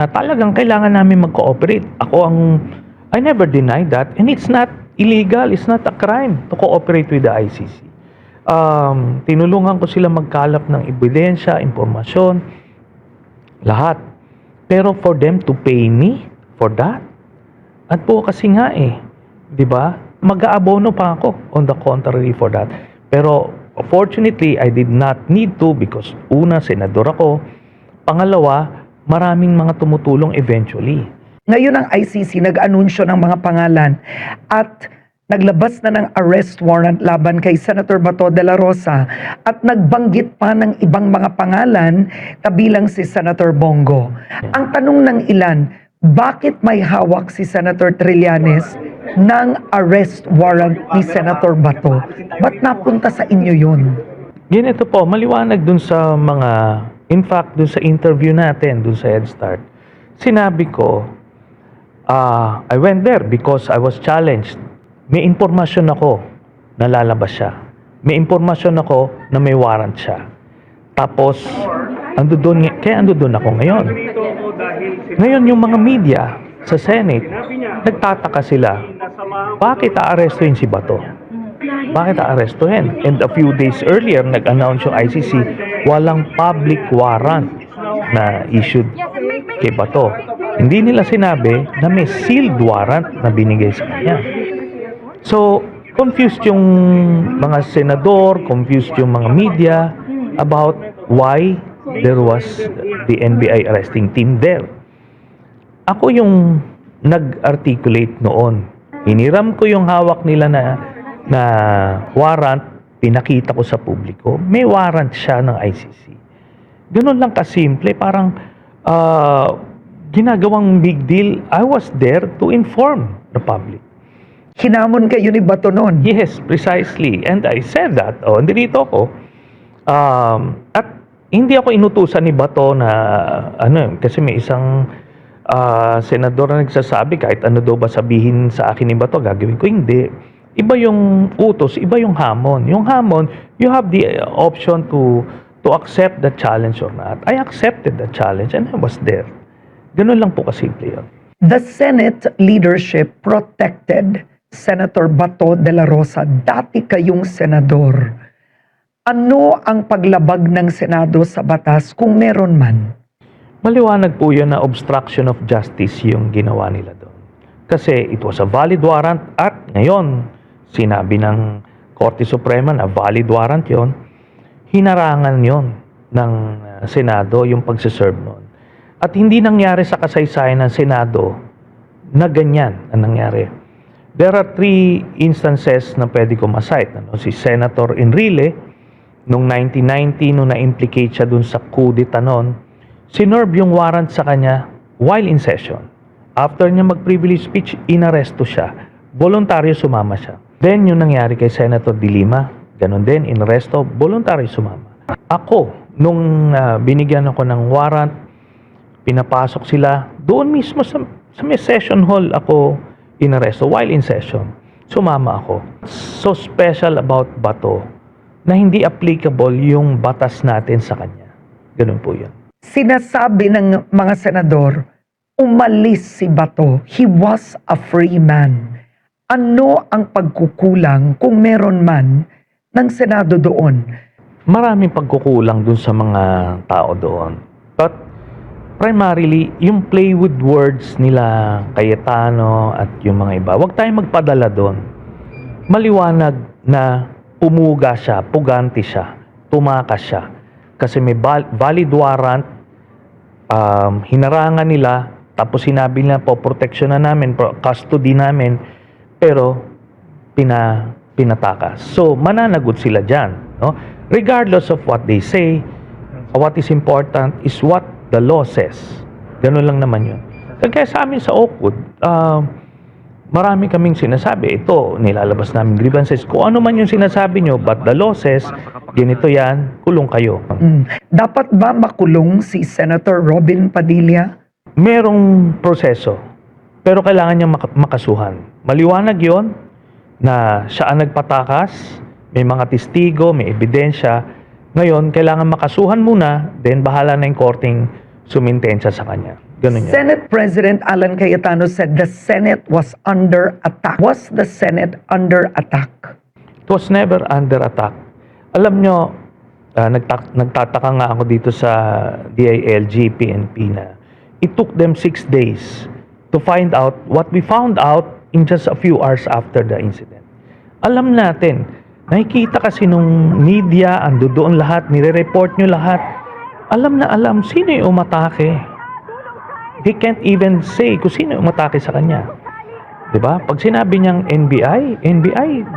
Na talagang kailangan namin mag-cooperate. I never denied that, and it's not illegal, it's not a crime to cooperate with the ICC. Tinulungan ko sila magkalap ng ebidensya, impormasyon, lahat. Pero for them to pay me for that, at po kasi nga di ba? Mag-aabono pa ako on the contrary for that. Pero fortunately, I did not need to because una, senador ako. Pangalawa, maraming mga tumutulong eventually. Ngayon ang ICC nag-anunsyo ng mga pangalan at naglabas na ng arrest warrant laban kay Senator Bato de la Rosa at nagbanggit pa ng ibang mga pangalan kabilang si Senator Bongo. Ang tanong ng ilan, bakit may hawak si Senator Trillanes ng arrest warrant ni Senator Bato? Ba't napunta sa inyo yun? Ganito po, maliwanag dun sa in fact, dun sa interview natin, dun sa Head Start, sinabi ko, I went there because I was challenged. May impormasyon ako na lalabas siya. May impormasyon ako na may warrant siya. Tapos, kaya ando doon ako ngayon. Ngayon, yung mga media sa Senate, nagtataka sila, bakit aarestuhin si Bato? Bakit aarestuhin? And a few days earlier, nag-announce yung ICC, walang public warrant na issued kay Bato. Hindi nila sinabi na may sealed warrant na binigay sa kanya. So, confused yung mga senador, confused yung mga media about why there was the NBI arresting team there. Ako yung nag-articulate noon. Hiniram ko yung hawak nila na warrant, pinakita ko sa publiko. May warrant siya ng ICC. Ganun lang kasimple, parang ginagawang big deal. I was there to inform the public. Hinamon kayo ni Bato noon? Yes, precisely. And I said that. Nandito ako. At hindi ako inutusan ni Bato na, kasi may isang senador na nagsasabi, kahit ano daw ba sabihin sa akin ni Bato, gagawin ko. Hindi. Iba yung utos, iba yung hamon. Yung hamon, you have the option to accept the challenge or not. I accepted the challenge and I was there. Ganun lang po kasimple yun. The Senate leadership protected Senator Bato de la Rosa. Dati kayong senador. Ano ang paglabag ng Senado sa batas kung meron man? Maliwanag po yun na obstruction of justice yung ginawa nila doon. Kasi it was a valid warrant at ngayon, sinabi ng Korte Suprema na valid warrant yon, hinarangan yon ng Senado yung pagsiserve noon. At hindi nangyari sa kasaysayan ng Senado na ganyan ang nangyari. There are 3 instances na pwede ko masite. Si Senator Enrile, noong 1990, nung na-implicate siya dun sa coup d'etat noon, sinerve yung warrant sa kanya while in session. After niya mag-privilege speech, inaresto siya. Voluntaryo sumama siya. Then, yung nangyari kay Senator De Lima, ganun din, inaresto, voluntaryo sumama. Ako, nung binigyan ako ng warrant, pinapasok sila, doon mismo sa may session hall ako inaresto while in session. Sumama ako. So special about Bato na hindi applicable yung batas natin sa kanya. Ganun po yun. Sinasabi ng mga senador, umalis si Bato. He was a free man. Ano ang pagkukulang kung meron man ng Senado doon? Maraming pagkukulang dun sa mga tao doon. But primarily, yung play with words nila Cayetano at yung mga iba, huwag tayong magpadala doon. Maliwanag na pumuga siya, puganti siya, tumakas siya. Kasi may valid warrant, hinarangan nila, tapos sinabi nila po, protection na namin, custody namin, pero pinatakas. So, mananagot sila dyan. No? Regardless of what they say, what is important is what the law says. Ganun lang naman yun. Kaya sa amin sa Oakwood, marami kaming sinasabi. Ito, nilalabas namin grievances. Kung ano man yung sinasabi nyo, but the law says, ganito yan, kulong kayo. Dapat ba makulong si Senator Robin Padilla? Merong proseso, pero kailangan niyang makasuhan. Maliwanag yon na siya ang nagpatakas, may mga testigo, may ebidensya. Ngayon, kailangan makasuhan muna, then bahala na yung korteng sumintensya sa kanya. Ganun yan. Senate President Alan Cayetano said the Senate was under attack. Was the Senate under attack? It was never under attack. Alam nyo, nagtataka nga ako dito sa DILG, PNP na it took them 6 days to find out what we found out in just a few hours after the incident. Alam natin, nakikita kasi nung media, ando doon lahat, nire-report nyo lahat. Alam na alam, sino yung umatake? They can't even say kung sino yung umatake sa kanya. 'Di ba? Pag sinabi niyang NBI,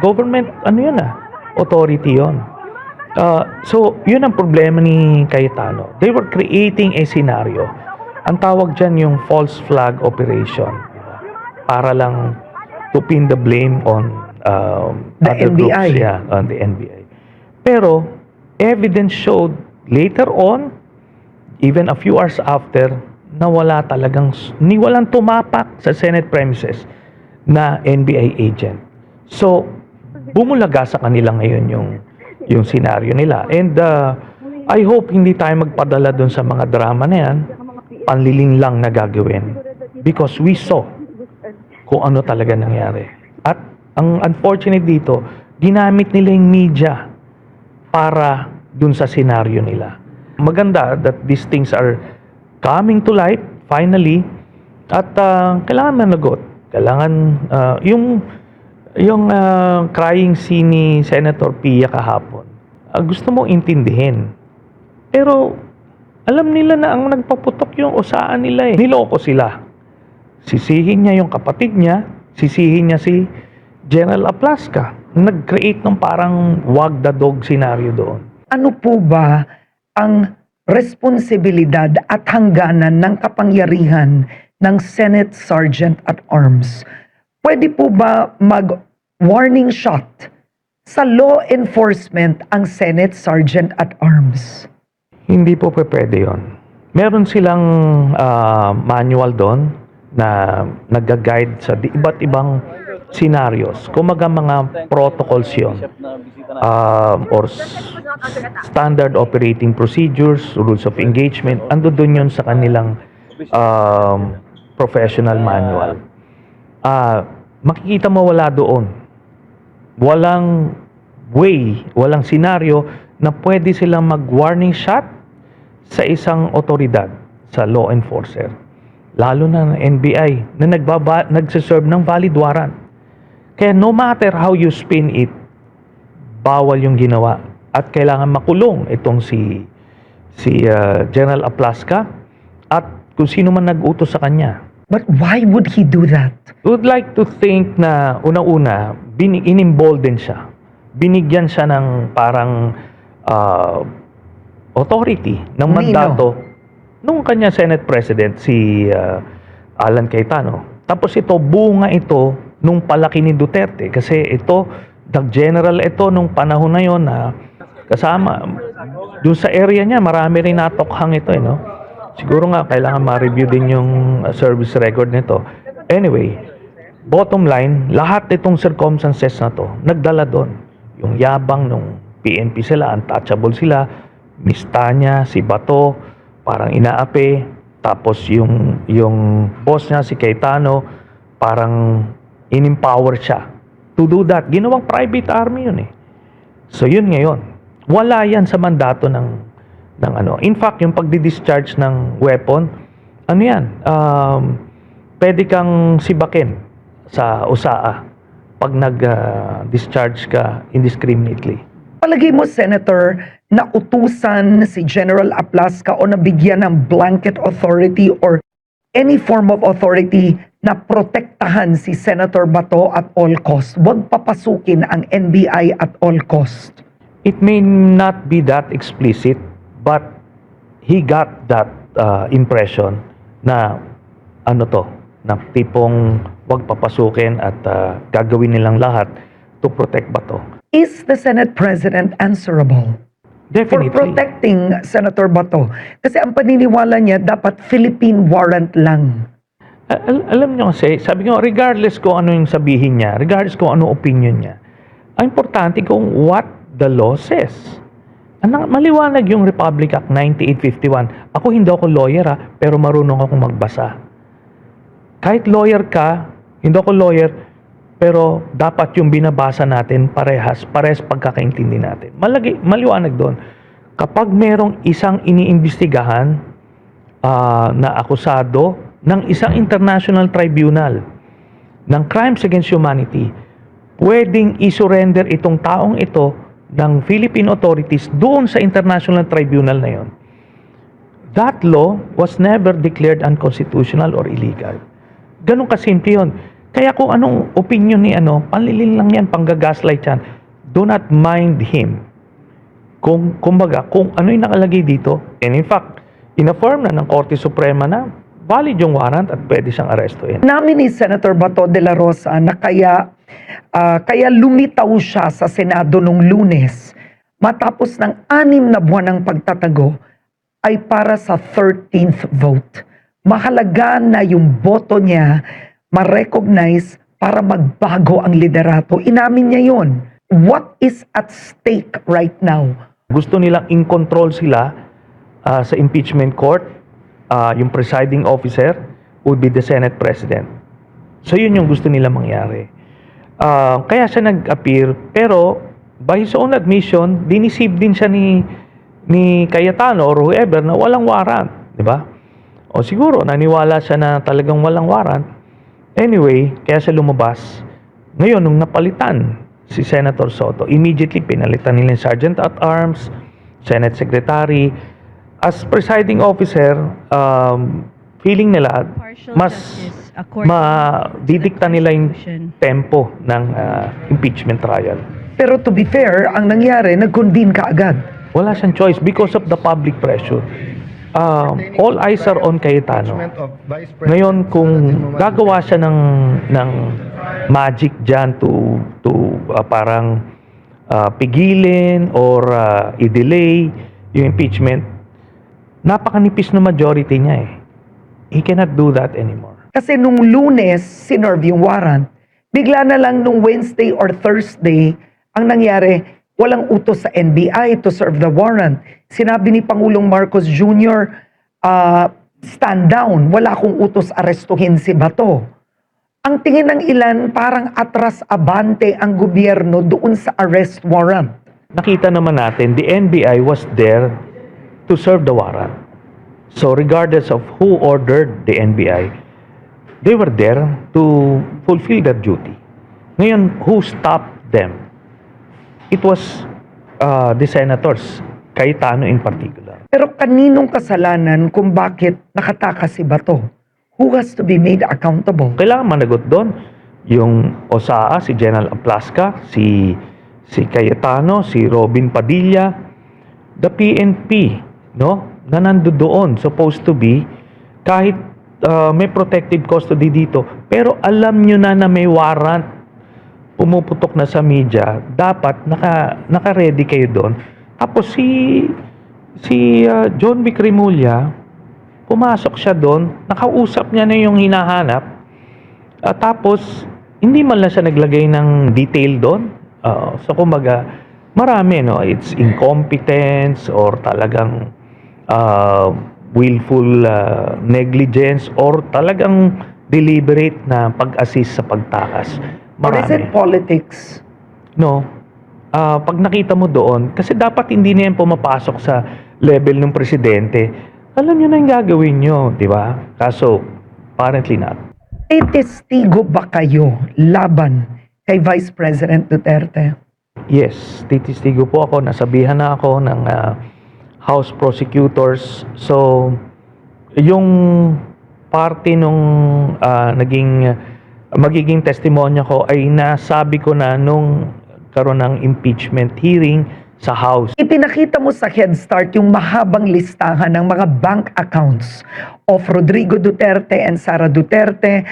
government, ano yun authority yun. So, yun ang problema ni Cayetano. They were creating a scenario. Ang tawag dyan yung false flag operation. Para lang to pin the blame on The other NBI. groups. Yeah, on the NBI. Pero, evidence showed later on, even a few hours after, na walang tumapak sa Senate premises na NBI agent. So, bumulaga sa kanila ngayon yung senaryo nila. And I hope hindi tayo magpadala dun sa mga drama na yan, panliling lang na gagawin. Because we saw kung ano talaga nangyari. At ang unfortunate dito, ginamit nila yung media para dun sa senaryo nila. Maganda that these things are coming to light finally at kailangan managot. Kailangan yung crying scene ni Senator Pia kahapon. Gusto mong intindihin. Pero alam nila na ang nagpaputok yung usaan nila eh. Niloko sila. Sisihin niya yung kapatid niya, sisihin niya si General Aplasca. Nag-create ng parang wag the dog scenario doon. Ano po ba ang responsibilidad at hangganan ng kapangyarihan ng Senate Sergeant at Arms? Pwede po ba mag-warning shot sa law enforcement ang Senate Sergeant at Arms? Hindi po pwede yun. Meron silang manual doon na nag-guide sa iba't ibang scenarios. Kumaga mga protocols yun. Or standard operating procedures, rules of engagement. Ando doon yun sa kanilang professional manual. Makikita mo wala doon. Walang way, walang senaryo na pwede silang mag-warning shot sa isang otoridad, sa law enforcer. Lalo na ng NBI na nagsiserve ng valid warrant. Kaya no matter how you spin it, bawal yung ginawa. At kailangan makulong itong si General Aplasca at kung sino man nag-utos sa kanya. But why would he do that? I would like to think na unang-una, inimbolden siya. Binigyan siya ng parang authority, ng mandato nung kanya Senate President, si Alan Cayetano. Tapos ito, bunga ito nung palaki ni Duterte. Kasi ito, general ito nung panahon na yon na kasama. Doon sa area niya, marami rin natokhang ito. No? Siguro nga, kailangan ma-review din yung service record nito. Anyway, bottom line, lahat itong circumstances na to, nagdala doon. Yung yabang nung PNP sila, untouchable sila, Mistanya, si Bato, parang inaapi. Tapos yung boss niya, si Cayetano, parang in-empower siya to do that. Ginawang private army yun eh. So yun ngayon. Wala yan sa mandato ng ano. In fact, yung pagdi-discharge ng weapon, ano yan? Pwede kang sibakin sa USAA pag nag-discharge ka indiscriminately. Palagay mo, Senator, na utusan si General Aplasca o nabigyan ng blanket authority or any form of authority na protektahan si Senator Bato at all cost? Huwag papasukin ang NBI at all cost. It may not be that explicit, but he got that impression na na tipong wag papasukin at gagawin nilang lahat to protect Bato. Is the Senate President answerable for Definitely. protecting Senator Bato? Kasi ang paniniwala niya, dapat Philippine warrant lang. Alam niyo kasi, sabi ko, regardless kung ano yung sabihin niya, regardless kung ano opinion niya, ang importante kung what the law says. Maliwanag yung Republic Act 9851. Ako hindi ako lawyer pero marunong akong magbasa. Kahit lawyer ka, hindi ako lawyer, pero dapat yung binabasa natin parehas pagkakaintindi natin. Maliwanag doon. Kapag merong isang iniimbestigahan na akusado ng isang international tribunal ng crimes against humanity, pwedeng isurrender itong taong ito ng Philippine authorities doon sa international tribunal na yon. That law was never declared unconstitutional or illegal. Ganun kasimple yun. Kaya kung anong opinion ni panlilin lang yan, panggagaslight yan, do not mind him. Kumbaga, kung ano yung nakalagay dito, and in fact, in-affirm na ng Korte Suprema na valid yung warrant at pwede siyang arestuhin. Namin ni Senator Bato de la Rosa na kaya lumitaw siya sa Senado nung Lunes matapos ng 6 na buwan ng pagtatago ay para sa 13th vote. Mahalaga na yung boto niya ma-recognize para magbago ang liderato. Inamin niya yon. What is at stake right now? Gusto nilang in-control sila sa impeachment court. Yung presiding officer would be the Senate President. So yun yung gusto nila mangyari. Kaya siya nag-appear, pero by his own admission, dinisib din siya ni Cayetano or whoever na walang warrant, di ba? O siguro naniwala siya na talagang walang warrant. Anyway, kaya siya lumabas. Ngayon, nung napalitan si Senator Soto, immediately pinalitan nila yung Sergeant at Arms, Senate Secretary. As presiding officer, feeling nila mas madidikta nila yung tempo ng impeachment trial. Pero to be fair, ang nangyari, nag-convene ka agad. Wala siyang choice because of the public pressure. All eyes are on Cayetano. Ngayon, kung gagawa siya ng magic dyan to parang pigilin or i-delay yung impeachment, napakanipis na majority niya eh. He cannot do that anymore. Kasi nung Lunes, sinerve yung warrant. Bigla na lang nung Wednesday or Thursday, ang nangyari, walang utos sa NBI to serve the warrant. Sinabi ni Pangulong Marcos Jr., stand down, wala akong utos arestuhin si Bato. Ang tingin ng ilan, parang atras abante ang gobyerno doon sa arrest warrant. Nakita naman natin, the NBI was there to serve the warrant. So regardless of who ordered the NBI, they were there to fulfill their duty. Ngayon, who stopped them? It was the senators, Cayetano in particular. Pero kaninong kasalanan kung bakit nakatakas si Bato? Who has to be made accountable? Kailangan managot doon yung OSAA, si General Aplasca, si Cayetano, si Robin Padilla, the PNP, no? Na nandoon, supposed to be, kahit may protective custody dito, pero alam nyo na may warrant, pumuputok na sa media, dapat naka-ready kayo doon. Tapos si John Vic Rimulya, pumasok siya doon, nakausap niya na yung hinahanap, tapos hindi man lang siya naglagay ng detail doon. So kumbaga, marami, no? It's incompetence or talagang willful negligence or talagang deliberate na pag-assist sa pagtakas. Or is it politics? No. Pag nakita mo doon, kasi dapat hindi na yan pumapasok sa level ng presidente. Alam nyo na yung gagawin nyo, di ba? Kaso, apparently not. Testigo ba kayo laban kay Vice President Duterte? Yes, titistigo po ako. Nasabihan na ako ng House prosecutors. So, yung parte nung magiging testimonya ko ay nasabi ko na nung karon ng impeachment hearing sa House. Ipinakita mo sa Head Start yung mahabang listahan ng mga bank accounts of Rodrigo Duterte and Sara Duterte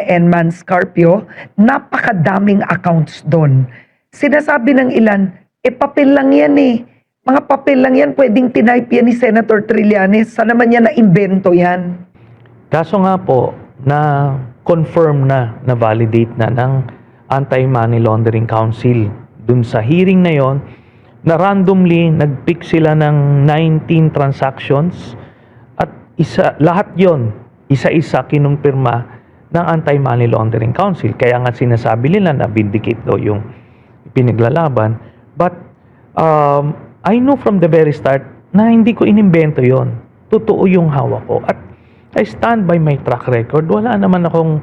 and Man Scarpio. Napakadaming accounts doon. Sinasabi ng ilan, papel lang yan eh. Mga papel lang yan, pwedeng tinype yan ni Senator Trillanes. Saan naman yan na-imbento yan? Kaso nga po, na confirm na validate na ng Anti-Money Laundering Council. Dun sa hearing na yon, na randomly nag-pick sila ng 19 transactions at lahat yon isa-isa kinumpirma ng Anti-Money Laundering Council. Kaya nga sinasabi nila na vindicate daw yung pinaglalaban. But I know from the very start na hindi ko inimbento yon. Totoo yung hawak ko. At I stand by my track record. Wala naman akong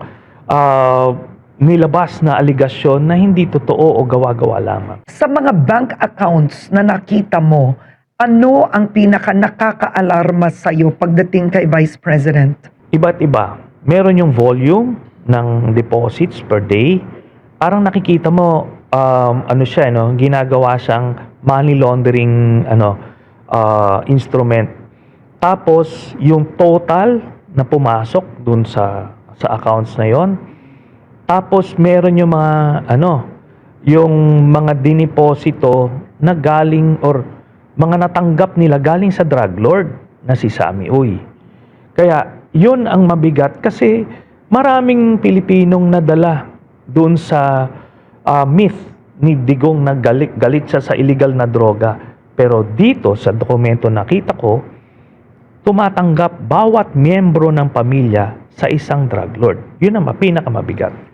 nilabas na aligasyon na hindi totoo o gawa-gawa lamang. Sa mga bank accounts na nakita mo, ano ang pinaka nakakaalarma sa'yo pagdating kay Vice President? Iba't iba. Meron yung volume ng deposits per day. Parang nakikita mo, ginagawa siyang money laundering instrument. Tapos, yung total na pumasok dun sa accounts na yon. Tapos meron yung yung mga diniposito na galing or mga natanggap nila galing sa drug lord na si Sammy Uy. Kaya yun ang mabigat kasi maraming Pilipinong nadala dun sa myth ni Digong na galit siya sa illegal na droga. Pero dito sa dokumento nakita ko, tumatanggap bawat miyembro ng pamilya sa isang drug lord. Yun ang pinakamabigat.